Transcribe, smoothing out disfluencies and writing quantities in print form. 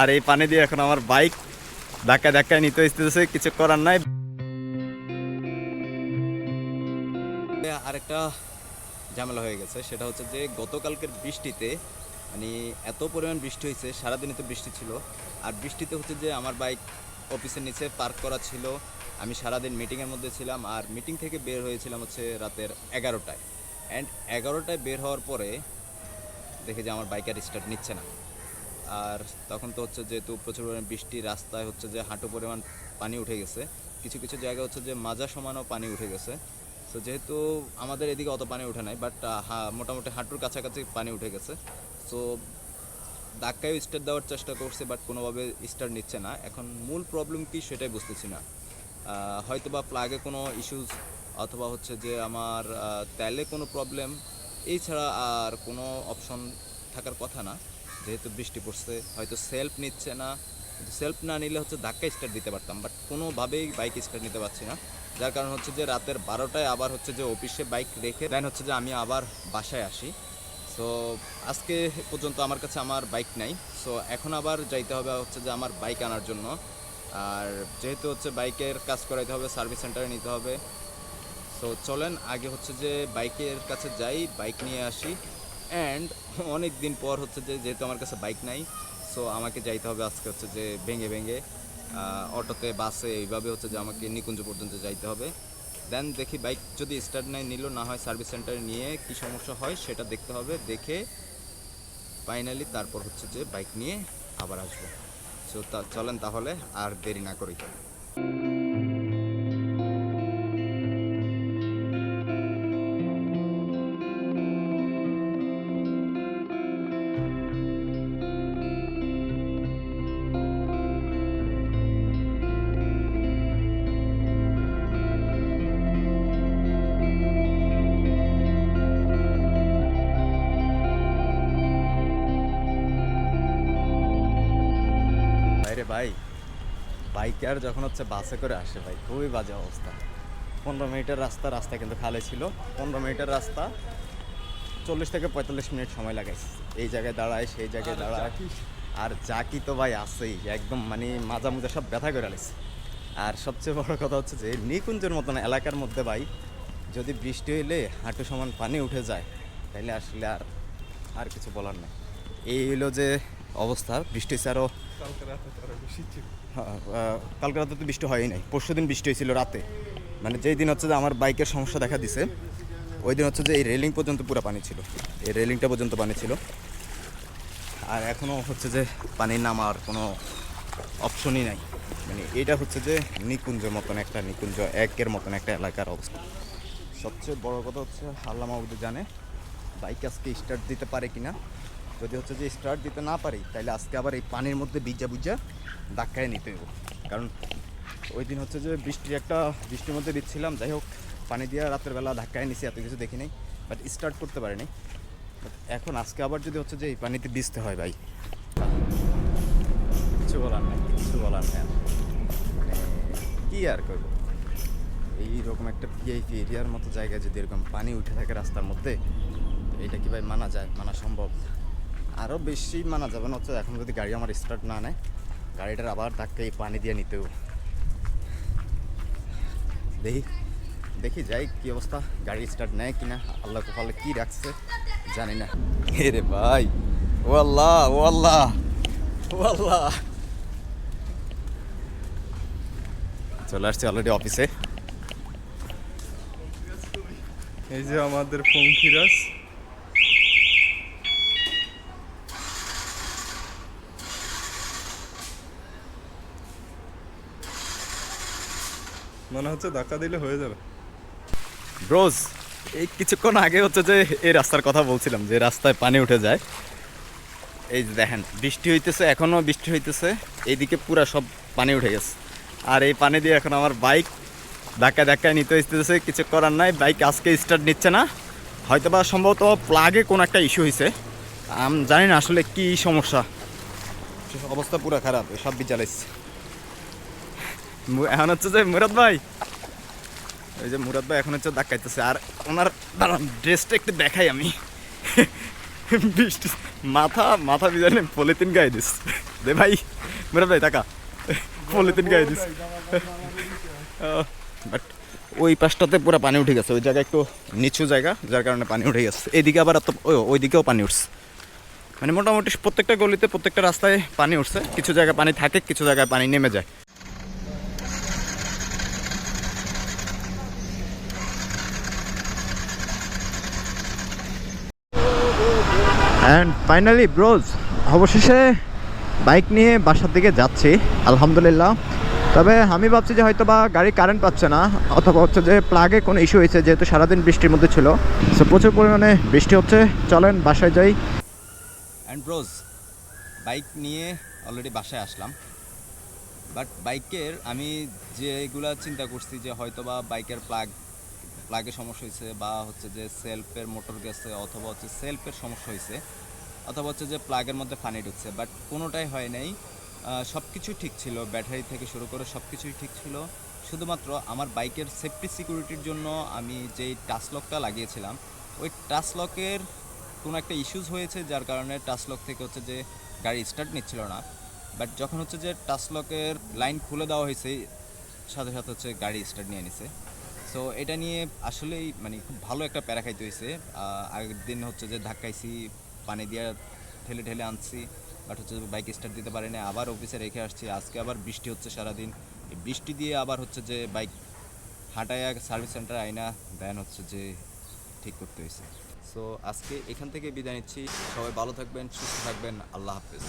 আর এই পানি দিয়ে এখন আমার বাইক ধাক্কা ধাক্কায় নিতে হইতেছে, কিছু করার নাই। আরেকটা ঝামেলা হয়ে গেছে, সেটা হচ্ছে যে গতকালকের বৃষ্টিতে মানে এত পরিমাণ বৃষ্টি হয়েছে, সারাদিনই তো বৃষ্টি ছিল। আর বৃষ্টিতে হচ্ছে যে আমার বাইক অফিসের নিচে পার্ক করা ছিল। আমি সারাদিন মিটিংয়ের মধ্যে ছিলাম, আর মিটিং থেকে বের হয়েছিলাম হচ্ছে রাতের 11টায়। অ্যান্ড 11টায় বের হওয়ার পরে দেখে যে আমার বাইক আর স্টার্ট নিচ্ছে না। আর তখন তো হচ্ছে যেহেতু প্রচুর পরিমাণ বৃষ্টি, রাস্তায় হচ্ছে যে হাঁটু পরিমাণ পানি উঠে গেছে, কিছু কিছু জায়গা হচ্ছে যে মাজা সমানও পানি উঠে গেছে। তো যেহেতু আমাদের এদিকে অত পানি উঠে নাই, বাট মোটামুটি হাঁটুর কাছাকাছি পানি উঠে গেছে। সো ধাক্কায় স্টার্ট দেওয়ার চেষ্টা করছে, বাট কোনোভাবে স্টার্ট নিচ্ছে না। এখন মূল প্রবলেম কি সেটাই বুঝতেছি না। হয়তো বা প্লাগে কোনো ইস্যুস, অথবা হচ্ছে যে আমার তেলে কোনো প্রবলেম, এছাড়া আর কোনো অপশন থাকার কথা না। যেহেতু বৃষ্টি পড়ছে, হয়তো সেলফ নিচ্ছে না। কিন্তু সেলফ না নিলে হচ্ছে ধাক্কা স্টার্ট দিতে পারতাম, বাট কোনোভাবেই বাইক স্টার্ট নিতে পারছি না। যার কারণ হচ্ছে যে রাতের 12টায় আবার হচ্ছে যে অফিসে বাইক রেখে দেন হচ্ছে যে আমি আবার বাসায় আসি। সো আজকে পর্যন্ত আমার কাছে আমার বাইক নাই। সো এখন আবার যাইতে হবে হচ্ছে যে আমার বাইক আনার জন্য। আর যেহেতু হচ্ছে বাইকের কাজ করাইতে হবে, সার্ভিস সেন্টারে নিতে হবে। সো চলেন আগে হচ্ছে যে বাইকের কাছে যাই, বাইক নিয়ে আসি। অ্যান্ড অনেক দিন পর হচ্ছে যে যেহেতু আমার কাছে বাইক নাই, সো আমাকে যাইতে হবে আজকে হচ্ছে যে ভেঙে ভেঙে অটোতে, বাসে, এইভাবে হচ্ছে যে আমাকে নিকুঞ্জ পর্যন্ত যাইতে হবে। দেন দেখি বাইক যদি স্টার্ট নাই নিল, না হয় সার্ভিস সেন্টারে নিয়ে কি সমস্যা হয় সেটা দেখতে হবে। দেখে ফাইনালি তারপর হচ্ছে যে বাইক নিয়ে আবার আসবো। সো চলেন তাহলে আর দেরি না করি। বাইরে ভাই, বাইকার যখন হচ্ছে বাসে করে আসে ভাই, খুবই বাজে অবস্থা। 15 মিনিটের রাস্তা কিন্তু খালি ছিল। 15 মিনিটের রাস্তা 40 থেকে 45 মিনিট সময় লাগাইছে। এই জায়গায় দাঁড়ায়, সেই জায়গায় দাঁড়ায়। আর জাকি তো ভাই আছেই, একদম মানে মাজা মুজা সব ব্যথা করে আলিস। আর সবচেয়ে বড় কথা হচ্ছে যে নিকুঞ্জের মতন এলাকার মধ্যে ভাই, যদি বৃষ্টি হইলে হাঁটু সমান পানি উঠে যায়, তাইলে আসলে আর আর কিছু বলার নেই। এই হইলো যে অবস্থা। বৃষ্টি হয়েছে আরও। কালকে রাতে তো বৃষ্টি হয়ই নাই, পরশু দিন বৃষ্টি হয়েছিল রাতে। মানে যেই দিন হচ্ছে যে আমার বাইকের সমস্যা দেখা দিছে, ওই দিন হচ্ছে যে এই রেলিং পর্যন্ত পুরো পানি ছিল, এই রেলিংটা পর্যন্ত পানি ছিল। আর এখনও হচ্ছে যে পানি নামার কোনো অপশনই নাই। মানে এটা হচ্ছে যে নিকুঞ্জের মতন একটা, নিকুঞ্জ একের মতন একটা এলাকার অবস্থা। সবচেয়ে বড় কথা হচ্ছে আল্লাহ মাহবুদ জানে বাইক আজকে স্টার্ট দিতে পারে কিনা। যদি হচ্ছে যে স্টার্ট দিতে না পারি, তাহলে আজকে আবার এই পানির মধ্যে ভিজা বুঝা ধাক্কায় নিতে হবে। কারণ ওই দিন হচ্ছে যে বৃষ্টির মধ্যে দিচ্ছিলাম, যাই হোক পানি দিয়ে রাতের বেলা ধাক্কায় নিছি, এত কিছু দেখি নাই, বাট স্টার্ট করতে পারিনি। বাট এখন আজকে আবার যদি হচ্ছে যে এই পানিতে ভিজতে হয় ভাই, কিছু বলার নেই, কিছু বলার নেই। মানে কী আর করবো, এইরকম একটা ভিআইপি এরিয়ার মতো জায়গায় যদি এরকম পানি উঠে থাকে রাস্তার মধ্যে, এটা কি ভাই মানা যায়? মানা সম্ভব? আরও বেশি মানা যাবে না হচ্ছে এখন যদি গাড়ি আমার স্টার্ট না নেয়, গাড়িটার আবার ধাক্কা এই পানি দিয়ে নিতেও। দেখি দেখি যাই কি অবস্থা, গাড়ি স্টার্ট নেয় কিনা, আল্লাহ কপালে কি রাখছে জানি না। রে ভাই, ও আল্লাহ, ও আল্লাহ, ও আল্লাহ। চলে আসছি অলরেডি অফিসে। এই যে আমাদের পঙ্খিরাজ, মনে হচ্ছে ধাক্কা দিলে হয়ে যাবে। ব্রোজ, এই কিছুক্ষণ আগে হচ্ছে যে এই রাস্তার কথা বলছিলাম, যে রাস্তায় পানি উঠে যায়। এই যে দেখেন বৃষ্টি হইতেছে, এখনও বৃষ্টি হইতেছে, এইদিকে পুরা সব পানি উঠে গেছে। আর এই পানি দিয়ে এখন আমার বাইক ধাক্কা ধাক্কায় নিতে হইতেছে, কিছু করার নাই। বাইক আজকে স্টার্ট নিচ্ছে না, হয়তো বা সম্ভবত প্লাগে কোনো একটা ইস্যু হয়েছে, আমি জানি না আসলে কি সমস্যা। অবস্থা পুরো খারাপ, সব বিচালাইছে। এখন হচ্ছে যে মুরাদ ভাই, ওই যে মুরাদ ভাই এখন হচ্ছে ধাক্কাইতেছে। আর ওনার ড্রেসটা একটু দেখাই আমি। বৃষ্টি মাথা মাথা বিজানে পলিথিন গায়ে দিস দে ভাই মেরা ভাই টাকা পলিথিন গায়ে দিস বাট ওই পাশটাতে পুরো পানি উঠে গেছে, ওই জায়গায় একটু নিচু জায়গা যার কারণে পানি উঠে গেছে। এদিকে আবার এত ওইদিকেও পানি উঠছে, মানে মোটামুটি প্রত্যেকটা গলিতে প্রত্যেকটা রাস্তায় পানি উঠছে। কিছু জায়গায় পানি থাকে, কিছু জায়গায় পানি নেমে যায়। অ্যান্ড ফাইনালি ব্রোজ অবশেষে বাইক নিয়ে বাসার দিকে যাচ্ছি আলহামদুলিল্লাহ। তবে আমি ভাবছি যে হয়তো বা গাড়ি কারেন্ট পাচ্ছে না, অথবা হচ্ছে যে প্লাগে কোনো ইস্যু হয়েছে, যেহেতু সারাদিন বৃষ্টির মধ্যে ছিল। সো প্রচুর পরিমাণে বৃষ্টি হচ্ছে, চলেন বাসায় যাই। অ্যান্ড ব্রোজ বাইক নিয়ে অলরেডি বাসায় আসলাম, বাট বাইকের আমি যেগুলা চিন্তা করছি যে হয়তো বা বাইকের প্লাগে সমস্যা হয়েছে, বা হচ্ছে যে সেলফের মোটর গেছে, অথবা হচ্ছে সেলফের সমস্যা হয়েছে, অথবা হচ্ছে যে প্লাগের মধ্যে পানি ঢুকছে, বাট কোনোটাই হয় নাই। সব কিছু ঠিক ছিল, ব্যাটারি থেকে শুরু করে সব কিছুই ঠিক ছিল। শুধুমাত্র আমার বাইকের সেফটি সিকিউরিটির জন্য আমি যেই টাচ লকটা লাগিয়েছিলাম, ওই টাচ লকের কোনো একটা ইস্যুস হয়েছে, যার কারণে টাচ লক থেকে হচ্ছে যে গাড়ি স্টার্ট নিচ্ছিল না। বাট যখন হচ্ছে যে টাচ লকের লাইন খুলে দেওয়া হয়েছে, সাথে সাথে হচ্ছে গাড়ি স্টার্ট নিয়ে নিছে। সো এটা নিয়ে আসলেই মানে খুব ভালো একটা প্যারা খাইতে হয়েছে। আগের দিন হচ্ছে যে ধাক্কাইছি, পানি দিয়ে ঠেলে ঠেলে আনছি, বাট হচ্ছে বাইক স্টার্ট দিতে পারি না, আবার অফিসে রেখে আসছি। আজকে আবার বৃষ্টি হচ্ছে সারাদিন, এই বৃষ্টি দিয়ে আবার হচ্ছে যে বাইক হাঁটায় সার্ভিস সেন্টারে আইনা দেন হচ্ছে যে ঠিক করতে হয়েছে। সো আজকে এখান থেকে বিদায় নিচ্ছি। সবাই ভালো থাকবেন, সুস্থ থাকবেন, আল্লাহ হাফেজ।